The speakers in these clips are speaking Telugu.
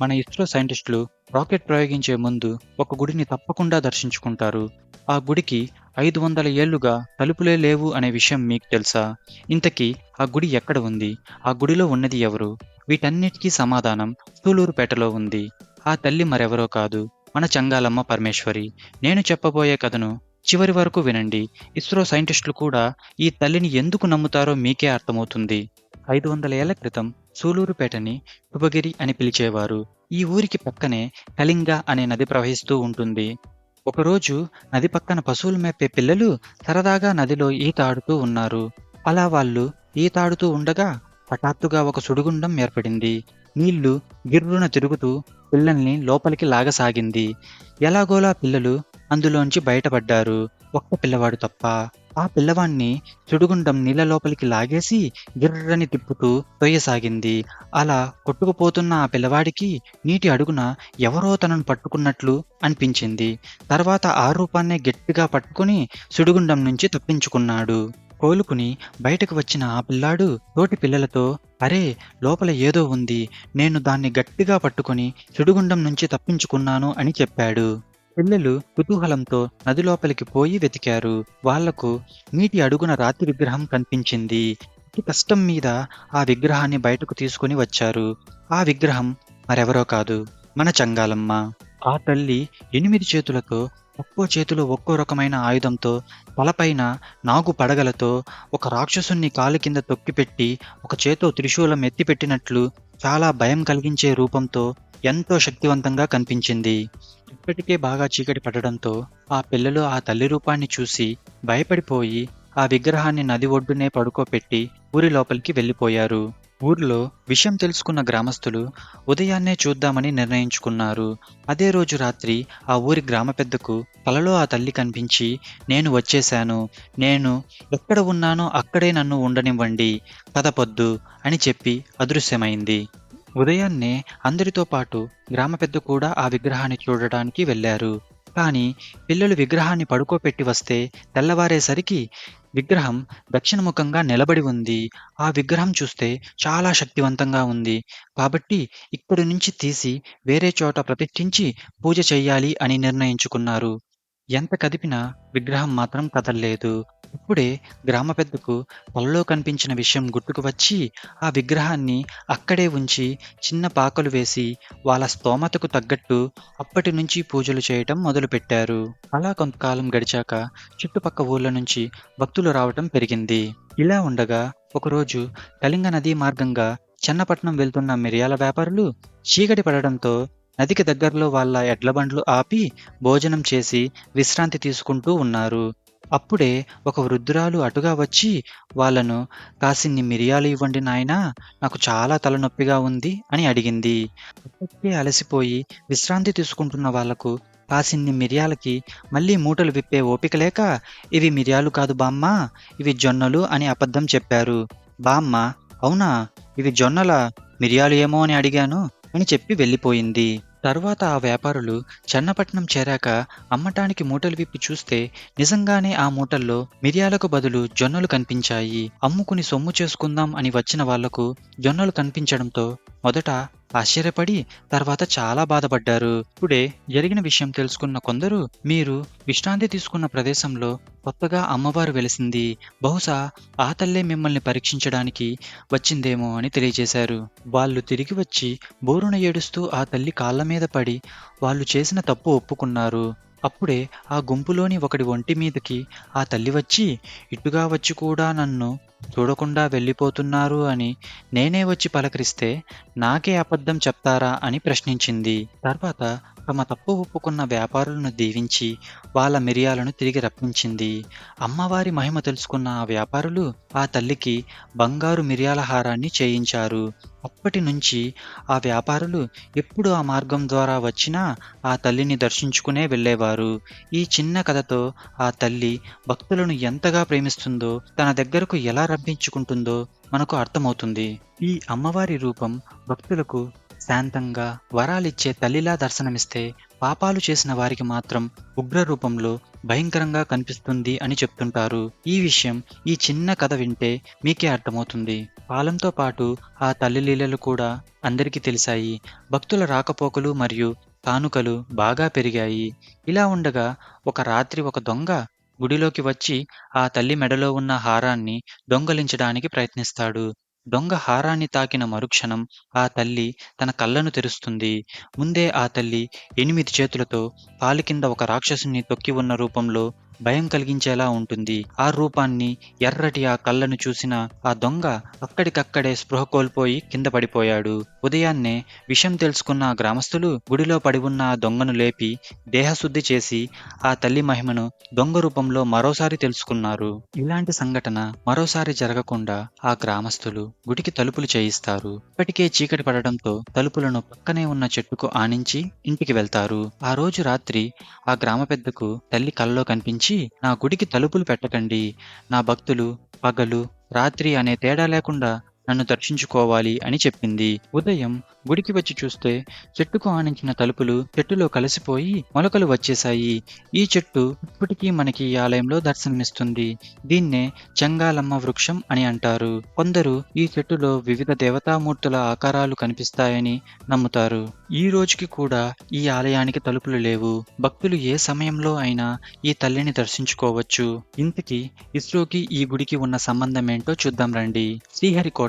మన ఇస్రో సైంటిస్టులు రాకెట్ ప్రయోగించే ముందు ఒక గుడిని తప్పకుండా దర్శించుకుంటారు. ఆ గుడికి 500 ఏళ్లుగా తలుపులే లేవు అనే విషయం మీకు తెలుసా? ఇంతకీ ఆ గుడి ఎక్కడ ఉంది? ఆ గుడిలో ఉన్నది ఎవరు? వీటన్నిటికీ సమాధానం సూలూరుపేటలో ఉంది. ఆ తల్లి మరెవరో కాదు, మన చంగాలమ్మ పరమేశ్వరి. నేను చెప్పబోయే కథను చివరి వరకు వినండి. ఇస్రో సైంటిస్టులు కూడా ఈ తల్లిని ఎందుకు నమ్ముతారో మీకే అర్థమవుతుంది. 500 ఏళ్ల క్రితం సూలూరుపేటని శుభగిరి అని పిలిచేవారు. ఈ ఊరికి పక్కనే కళింగ అనే నది ప్రవహిస్తూ ఉంటుంది. ఒకరోజు నది పక్కన పశువులు మేపే పిల్లలు సరదాగా నదిలో ఈత ఆడుతూ ఉన్నారు. అలా వాళ్ళు ఈత ఆడుతూ ఉండగా హఠాత్తుగా ఒక సుడిగుండం ఏర్పడింది. నీళ్లు గిర్రున తిరుగుతూ పిల్లల్ని లోపలికి లాగసాగింది. ఎలాగోలా పిల్లలు అందులోంచి బయటపడ్డారు. ఒక్క పిల్లవాడు తప్ప. ఆ పిల్లవాణ్ణి సుడిగుండం నీళ్ల లోపలికి లాగేసి గిర్రని తిప్పుతూ తొయ్యసాగింది. అలా కొట్టుకుపోతున్న ఆ పిల్లవాడికి నీటి అడుగున ఎవరో తనను పట్టుకున్నట్లు అనిపించింది. తర్వాత ఆ రూపాన్నే గట్టిగా పట్టుకుని సుడిగుండం నుంచి తప్పించుకున్నాడు. కోలుకుని బయటకు వచ్చిన ఆ పిల్లాడు తోటి పిల్లలతో, అరే, లోపల ఏదో ఉంది, నేను దాన్ని గట్టిగా పట్టుకొని సుడిగుండం నుంచి తప్పించుకున్నాను అని చెప్పాడు. పిల్లలు కుతూహలంతో నది లోపలికి పోయి వెతికారు. వాళ్లకు నీటి అడుగున రాతి విగ్రహం కనిపించింది. అతి కష్టం మీద ఆ విగ్రహాన్ని బయటకు తీసుకుని వచ్చారు. ఆ విగ్రహం మరెవరో కాదు, మన చంగాలమ్మ. ఆ తల్లి 8 చేతులతో, ఒక్కో చేతిలో ఒక్కో రకమైన ఆయుధంతో, తలపైన నాగు పడగలతో, ఒక రాక్షసుణ్ణి కాలు కింద తొక్కిపెట్టి ఒక చేతో త్రిశూలం ఎత్తిపెట్టినట్లు చాలా భయం కలిగించే రూపంతో ఎంతో శక్తివంతంగా కనిపించింది. ఇప్పటికే బాగా చీకటి పడడంతో ఆ పిల్లలు ఆ తల్లి రూపాన్ని చూసి భయపడిపోయి ఆ విగ్రహాన్ని నది ఒడ్డునే పడుకోపెట్టి ఊరి లోపలికి వెళ్ళిపోయారు. ఊర్లో విషయం తెలుసుకున్న గ్రామస్తులు ఉదయాన్నే చూద్దామని నిర్ణయించుకున్నారు. అదే రోజు రాత్రి ఆ ఊరి గ్రామ పెద్దకు కలలో ఆ తల్లి కనిపించి, నేను వచ్చేశాను, నేను ఎక్కడ ఉన్నానో అక్కడే నన్ను ఉండనివ్వండి, కథ పొద్దు అని చెప్పి అదృశ్యమైంది. ఉదయాన్నే అందరితో పాటు గ్రామ పెద్ద కూడా ఆ విగ్రహాన్ని చూడడానికి వెళ్ళారు. కానీ పిల్లలు విగ్రహాన్ని పడుకోపెట్టి వస్తే తెల్లవారేసరికి విగ్రహం దక్షిణముఖంగా నిలబడి ఉంది. ఆ విగ్రహం చూస్తే చాలా శక్తివంతంగా ఉంది. కాబట్టి ఇక్కడి నుంచి తీసి వేరే చోట ప్రతిష్ఠించి పూజ చెయ్యాలి అని నిర్ణయించుకున్నారు. ఎంత కదిపినా విగ్రహం మాత్రం కదల్లేదు. ఇప్పుడే గ్రామ పెద్దకు కలలో కనిపించిన విషయం గుర్తుకు వచ్చి ఆ విగ్రహాన్ని అక్కడే ఉంచి చిన్న పాకలు వేసి వాళ్ళ స్తోమతకు తగ్గట్టు అప్పటి నుంచి పూజలు చేయటం మొదలుపెట్టారు. అలా కొంతకాలం గడిచాక చుట్టుపక్క ఊళ్ళ నుంచి భక్తులు రావటం పెరిగింది. ఇలా ఉండగా ఒకరోజు కళింగ నదీ మార్గంగా చెన్నపట్నం వెళ్తున్న మిరియాల వ్యాపారులు చీకటి పడడంతో నదికి దగ్గరలో వాళ్ళ ఎడ్ల బండ్లు ఆపి భోజనం చేసి విశ్రాంతి తీసుకుంటూ ఉన్నారు. అప్పుడే ఒక వృద్ధురాలు అటుగా వచ్చి వాళ్ళను, కాసిన్ని మిరియాలు ఇవ్వండి నాయనా, నాకు చాలా తలనొప్పిగా ఉంది అని అడిగింది. అప్పటికే అలసిపోయి విశ్రాంతి తీసుకుంటున్న వాళ్లకు కాసిన్ని మిరియాలకి మళ్ళీ మూటలు విప్పే ఓపిక లేక, ఇవి మిరియాలు కాదు బామ్మ, ఇవి జొన్నలు అని అబద్ధం చెప్పారు. బామ్మ, అవునా, ఇవి జొన్నలా, మిరియాలు ఏమో అని అడిగాను అని చెప్పి వెళ్ళిపోయింది. తరువాత ఆ వ్యాపారులు చెన్నపట్నం చేరాక అమ్మటానికి మూటలు విప్పి చూస్తే నిజంగానే ఆ మూటల్లో మిరియాలకు బదులు జొన్నలు కనిపించాయి. అమ్ముకుని సొమ్ము చేసుకుందాం అని వచ్చిన వాళ్లకు జొన్నలు కనిపించడంతో మొదట ఆశ్చర్యపడి తర్వాత చాలా బాధపడ్డారు. ఇప్పుడే జరిగిన విషయం తెలుసుకున్న కొందరు, మీరు విశ్రాంతి తీసుకున్న ప్రదేశంలో కొత్తగా అమ్మవారు వెలిసింది, బహుశా ఆ తల్లే మిమ్మల్ని పరీక్షించడానికి వచ్చిందేమో అని తెలియజేశారు. వాళ్ళు తిరిగి వచ్చి బోరున ఏడుస్తూ ఆ తల్లి కాళ్ల మీద పడి వాళ్ళు చేసిన తప్పు ఒప్పుకున్నారు. అప్పుడే ఆ గుంపులోని ఒకడి ఒంటి మీదకి ఆ తల్లి వచ్చి, ఇటుగా వచ్చి కూడా నన్ను చూడకుండా వెళ్ళిపోతున్నారు అని నేనే వచ్చి పలకరిస్తే నాకే అబద్ధం చెప్తారా అని ప్రశ్నించింది. తర్వాత తమ తప్పు ఒప్పుకున్న వ్యాపారులను దీవించి వాళ్ళ మిరియాలను తిరిగి రప్పించింది. అమ్మవారి మహిమ తెలుసుకున్న ఆ వ్యాపారులు ఆ తల్లికి బంగారు మిరియాల హారాన్ని చేయించారు. అప్పటి నుంచి ఆ వ్యాపారులు ఎప్పుడు ఆ మార్గం ద్వారా వచ్చినా ఆ తల్లిని దర్శించుకునే వెళ్ళేవారు. ఈ చిన్న కథతో ఆ తల్లి భక్తులను ఎంతగా ప్రేమిస్తుందో, తన దగ్గరకు ఎలా రప్పించుకుంటుందో మనకు అర్థమవుతుంది. ఈ అమ్మవారి రూపం భక్తులకు శాంతంగా వరాలిచ్చే తల్లిలా దర్శనమిస్తే, పాపాలు చేసిన వారికి మాత్రం ఉగ్ర రూపంలో భయంకరంగా కనిపిస్తుంది అని చెప్తుంటారు. ఈ విషయం ఈ చిన్న కథ వింటే మీకే అర్థమవుతుంది. కాలంతో పాటు ఆ తల్లి లీలలు కూడా అందరికీ తెలిసాయి. భక్తుల రాకపోకలు మరియు కానుకలు బాగా పెరిగాయి. ఇలా ఉండగా ఒక రాత్రి ఒక దొంగ గుడిలోకి వచ్చి ఆ తల్లి మెడలో ఉన్న హారాన్ని దొంగలించడానికి ప్రయత్నిస్తాడు. దొంగ హారాన్ని తాకిన మరుక్షణం ఆ తల్లి తన కళ్ళను తెరుస్తుంది. ముందే ఆ తల్లి 8 చేతులతో కాలి కింద ఒక రాక్షసుని తొక్కి ఉన్న రూపంలో భయం కలిగించేలా ఉంటుంది. ఆ రూపాన్ని, ఎర్రటి ఆ కళ్ళను చూసిన ఆ దొంగ అక్కడికక్కడే స్పృహ కోల్పోయి కింద పడిపోయాడు. ఉదయాన్నే విషయం తెలుసుకున్న ఆ గ్రామస్తులు గుడిలో పడి ఉన్న ఆ దొంగను లేపి దేహశుద్ధి చేసి ఆ తల్లి మహిమను దొంగ రూపంలో మరోసారి తెలుసుకున్నారు. ఇలాంటి సంఘటన మరోసారి జరగకుండా ఆ గ్రామస్తులు గుడికి తలుపులు చేయిస్తారు. ఇప్పటికే చీకటి పడడంతో తలుపులను పక్కనే ఉన్న చెట్టుకు ఆనించి ఇంటికి వెళ్తారు. ఆ రోజు రాత్రి ఆ గ్రామ పెద్దకు తల్లి కలలో కనిపించి, నా గుడికి తలుపులు పెట్టకండి. నా భక్తులు పగలు, రాత్రి అనే తేడా లేకుండా నన్ను దర్శించుకోవాలి అని చెప్పింది. ఉదయం గుడికి వచ్చి చూస్తే చెట్టుకు ఆనించిన తలుపులు చెట్టులో కలిసిపోయి మొలకలు వచ్చేశాయి. ఈ చెట్టు ఇప్పటికీ మనకి ఈ ఆలయంలో దర్శనమిస్తుంది. దీన్నే చెంగాలమ్మ వృక్షం అని అంటారు. కొందరు ఈ చెట్టులో వివిధ దేవతామూర్తుల ఆకారాలు కనిపిస్తాయని నమ్ముతారు. ఈ రోజుకి కూడా ఈ ఆలయానికి తలుపులు లేవు. భక్తులు ఏ సమయంలో అయినా ఈ తల్లిని దర్శించుకోవచ్చు. ఇంతకీ ఇస్రోకి ఈ గుడికి ఉన్న సంబంధం ఏంటో చూద్దాం రండి. శ్రీహరికోట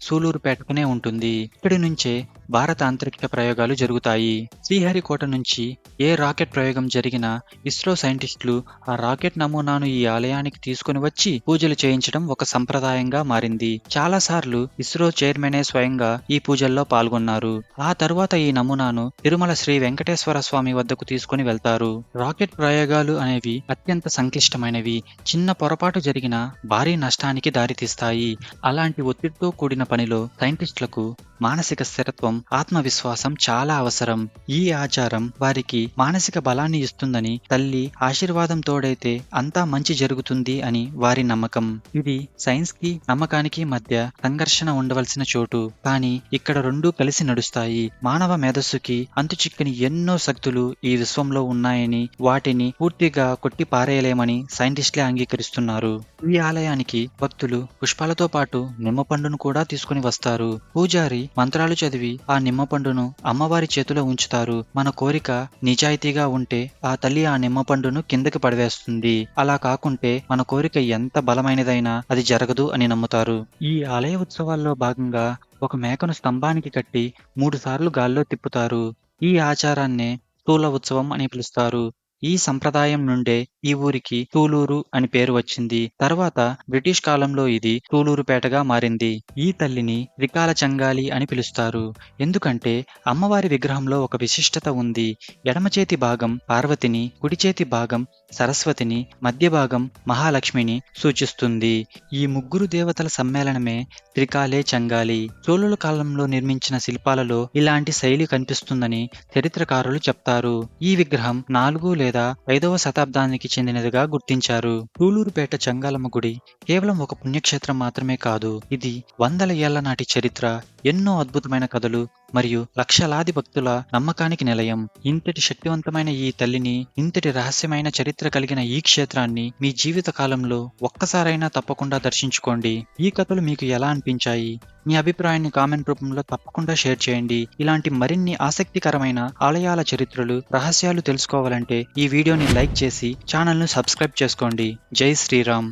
సూలూరుపేటకునే ఉంటుంది. ఇక్కడి నుంచే భారత అంతరిక్ష ప్రయోగాలు జరుగుతాయి. శ్రీహరికోట నుంచి ఏ రాకెట్ ప్రయోగం జరిగినా ఇస్రో సైంటిస్టులు ఆ రాకెట్ నమూనాను ఈ ఆలయానికి తీసుకుని వచ్చి పూజలు చేయించడం ఒక సంప్రదాయంగా మారింది. చాలా సార్లు ఇస్రో చైర్మనే స్వయంగా ఈ పూజల్లో పాల్గొన్నారు. ఆ తరువాత ఈ నమూనాను తిరుమల శ్రీ వెంకటేశ్వర స్వామి వద్దకు తీసుకుని వెళ్తారు. రాకెట్ ప్రయోగాలు అనేవి అత్యంత సంక్లిష్టమైనవి. చిన్న పొరపాటు జరిగినా భారీ నష్టానికి దారితీస్తాయి. అలాంటి ఒత్తిడితో కూడిన పనిలో సైంటిస్టులకు మానసిక స్థిరత్వం, ఆత్మవిశ్వాసం చాలా అవసరం. ఈ ఆచారం వారికి మానసిక బలాన్ని ఇస్తుందని, తల్లి ఆశీర్వాదం తోడైతే అంతా మంచి జరుగుతుంది అని వారి నమ్మకం. ఇది సైన్స్ కి నమ్మకానికి మధ్య సంఘర్షణ ఉండవలసిన చోటు. కానీ ఇక్కడ రెండూ కలిసి నడుస్తాయి. మానవ మేధస్సుకి అంతుచిక్కని ఎన్నో శక్తులు ఈ విశ్వంలో ఉన్నాయని, వాటిని పూర్తిగా కొట్టి పారేయలేమని సైంటిస్టులే అంగీకరిస్తున్నారు. ఈ ఆలయానికి భక్తులు పుష్పాలతో పాటు నిమ్మపండును కూడా తీసుకుని వస్తారు. పూజారి మంత్రాలు చదివి ఆ నిమ్మపండును అమ్మవారి చేతిలో ఉంచుతారు. మన కోరిక నిజాయితీగా ఉంటే ఆ తల్లి ఆ నిమ్మపండును కిందకి పడవేస్తుంది. అలా కాకుంటే మన కోరిక ఎంత బలమైనదైనా అది జరగదు అని నమ్ముతారు. ఈ ఆలయ ఉత్సవాల్లో భాగంగా ఒక మేకను స్తంభానికి కట్టి 3 సార్లు గాల్లో తిప్పుతారు. ఈ ఆచారాన్నే స్థూల ఉత్సవం అని పిలుస్తారు. ఈ సంప్రదాయం నుండే ఈ ఊరికి తూలూరు అని పేరు వచ్చింది. తర్వాత బ్రిటిష్ కాలంలో ఇది తూలూరుపేటగా మారింది. ఈ తల్లిని త్రికాల చంగాలి అని పిలుస్తారు. ఎందుకంటే అమ్మవారి విగ్రహంలో ఒక విశిష్టత ఉంది. ఎడమ చేతి భాగం పార్వతిని, కుడి చేతి భాగం సరస్వతిని, మధ్య భాగం మహాలక్ష్మిని సూచిస్తుంది. ఈ ముగ్గురు దేవతల సమ్మేళనమే త్రికాలే చంగాలి. చోళుల కాలంలో నిర్మించిన శిల్పాలలో ఇలాంటి శైలి కనిపిస్తుందని చరిత్రకారులు చెప్తారు. ఈ విగ్రహం 4 లేదా 5వ శతాబ్దానికి చెందినదిగా గుర్తించారు. తూలూరుపేట చంగాలమ్మ గుడి కేవలం ఒక పుణ్యక్షేత్రం మాత్రమే కాదు. ఇది వందల ఏళ్ల నాటి చరిత్ర, ఎన్నో అద్భుతమైన కథలు మరియు లక్షలాది భక్తుల నమ్మకానికి నిలయం. ఇంతటి శక్తివంతమైన ఈ తల్లిని, ఇంతటి రహస్యమైన చరిత్ర కలిగిన ఈ క్షేత్రాన్ని మీ జీవిత కాలంలో ఒక్కసారైనా తప్పకుండా దర్శించుకోండి. ఈ కథలు మీకు ఎలా అనిపించాయి? మీ అభిప్రాయాన్ని కామెంట్ రూపంలో తప్పకుండా షేర్ చేయండి. ఇలాంటి మరిన్ని ఆసక్తికరమైన ఆలయాల చరిత్రలు, రహస్యాలు తెలుసుకోవాలంటే ఈ వీడియోని లైక్ చేసి ఛానల్ను సబ్స్క్రైబ్ చేసుకోండి. జై శ్రీరామ్.